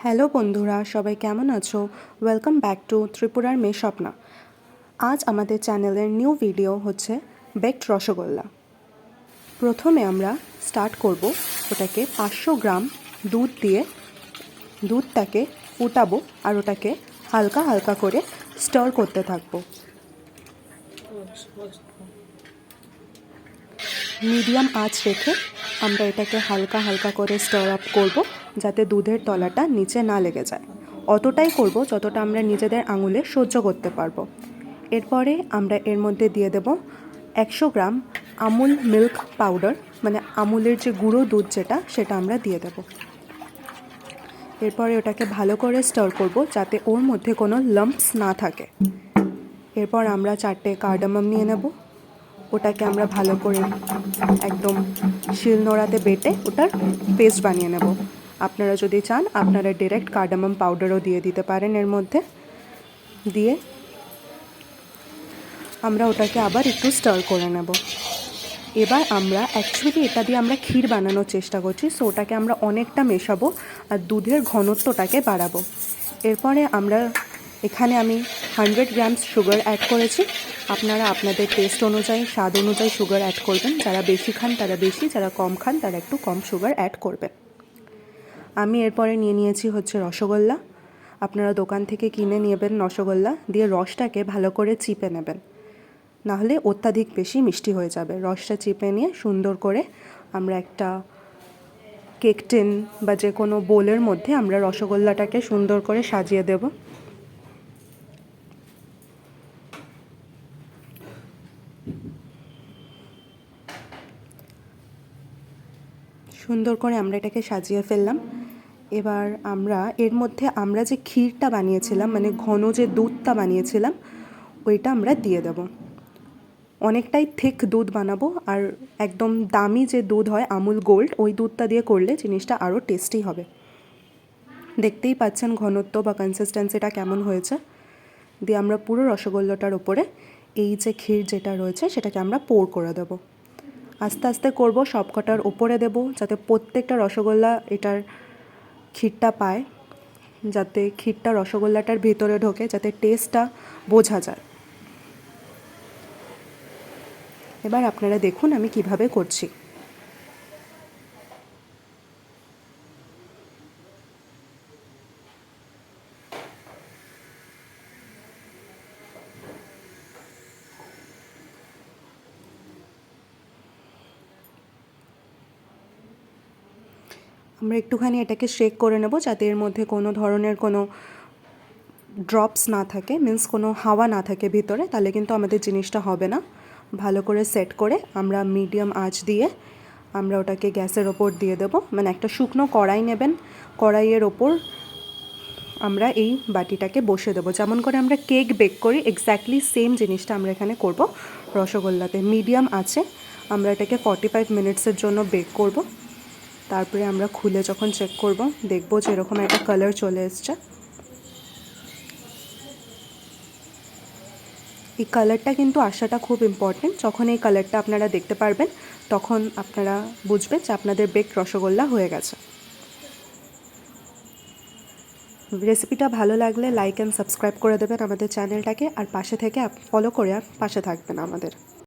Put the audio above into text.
Hello বন্ধুরা, সবাই কেমন আছো? ওয়েলকাম ব্যাক টু ত্রিপুরার মেয়ে স্বপ্না। আজ আমাদের চ্যানেলের নিউ ভিডিও হচ্ছে বেকড রসগোল্লা। প্রথমে আমরা স্টার্ট করব ওটাকে 500 গ্রাম দুধ দিয়ে দুধটাকে ফুটাবো আর ওটাকে হালকা হালকা করে স্টার করতে থাকবো। মিডিয়াম আঁচ রেখে আমরা এটাকে হালকা হালকা করে স্টার আপ করব, যাতে দুধের তলাটা নিচে না লেগে যায়। অতটাই করব যতটা আমরা নিজেদের আঙুলে সহ্য করতে পারবো। এরপরে আমরা এর মধ্যে দিয়ে দেব 100 গ্রাম আমুল মিল্ক পাউডার, মানে আমুলের যে গুঁড়ো দুধ সেটা আমরা দিয়ে দেব। এরপরে ওটাকে ভালো করে স্টার করব যাতে ওর মধ্যে কোনো লাম্পস না থাকে। এরপর আমরা 4টে কার্ডামাম নিয়ে নেব। ওটাকে আমরা ভালো করে একদম শিলনোড়াতে বেটে ওটার পেস্ট বানিয়ে নেব। আপনারা যদি চান আপনারা ডাইরেক্ট কার্ডামাম পাউডারও দিয়ে দিতে পারেন এর মধ্যে। দিয়ে আমরা ওটাকে আবার একটু স্টার করে নেব। এবার আমরা অ্যাকচুয়ালি এটা দিয়ে আমরা ক্ষীর বানানোর চেষ্টা করছি, সো ওটাকে আমরা অনেকটা মেশাবো আর দুধের ঘনত্বটাকে বাড়াবো। এরপরে আমরা এখানে আমি 100 গ্রামস সুগার অ্যাড করেছি। আপনারা আপনাদের টেস্ট অনুযায়ী, স্বাদ অনুযায়ী সুগার অ্যাড করবেন। যারা বেশি খান তারা বেশি, যারা কম খান তারা একটু কম সুগার অ্যাড করবেন। আমি এরপরে নিয়েছি হচ্ছে রসগোল্লা। আপনারা দোকান থেকে কিনে নেবেন রসগোল্লা, দিয়ে রসটাকে ভালো করে চিপে নেবেন, নাহলে অত্যাধিক বেশি মিষ্টি হয়ে যাবে। রসটা চিপে নিয়ে সুন্দর করে আমরা একটা কেক টিন বা যে কোনো বোলের মধ্যে আমরা রসগোল্লাটাকে সুন্দর করে সাজিয়ে দেব। সুন্দর করে আমরা এটাকে সাজিয়ে ফেললাম। এবার আমরা এর মধ্যে আমরা যে ক্ষীরটা বানিয়েছিলাম, মানে ঘন যে দুধটা বানিয়েছিলাম, ওইটা আমরা দিয়ে দেব। অনেকটাই থিক দুধ বানাবো, আর একদম দামি যে দুধ হয় আমুল গোল্ড, ওই দুধটা দিয়ে করলে জিনিসটা আরও টেস্টি হবে। দেখতেই পাচ্ছেন ঘনত্ব বা কনসিস্টেন্সিটা কেমন হয়েছে। দিয়ে আমরা পুরো রসগোল্লাটার ওপরে এই যে ক্ষীর যেটা রয়েছে সেটাকে আমরা পোর করে দেবো। আস্তে আস্তে করব, সবকটার ওপরে দেব, যাতে প্রত্যেকটা রসগোল্লা এটার ক্ষীরটা পায়, যাতে ক্ষীরটা রসগোল্লাটার ভেতরে ঢোকে, যাতে টেস্টটা বোঝা যায়। এবার আপনারা দেখুন আমি কিভাবে করছি। আমরা একটুখানি এটাকে শেক করে নেব, যাতে এর মধ্যে কোনো ধরনের কোনো ড্রপস না থাকে, মিন্স কোনো হাওয়া না থাকে ভিতরে, তাহলে কিন্তু আমাদের জিনিসটা হবে না। ভালো করে সেট করে আমরা মিডিয়াম আঁচ দিয়ে আমরা ওটাকে গ্যাসের ওপর দিয়ে দেব। মানে একটা শুকনো কড়াই নেবেন, কড়াইয়ের ওপর আমরা এই বাটিটাকে বসে দেবো। যেমন করে আমরা কেক বেক করি এক্স্যাক্টলি সেম জিনিসটা আমরা এখানে করব রসগোল্লাতে। মিডিয়াম আছে আমরা এটাকে 45 মিনিটসের জন্য বেক করব। তারপরে আমরা খুলে যখন চেক করব, দেখব যে এরকম একটা কালার চলে এসছে। এই কালারটা কিন্তু আসাটা খুব ইম্পর্টেন্ট। যখন এই কালারটা আপনারা দেখতে পারবেন তখন আপনারা বুঝবেন যে আপনাদের বেকড রসগোল্লা হয়ে গেছে। রেসিপিটা ভালো লাগলে লাইক অ্যান্ড সাবস্ক্রাইব করে দেবেন আমাদের চ্যানেলটাকে, আর পাশে থেকে ফলো করে পাশে থাকবেন আমাদের।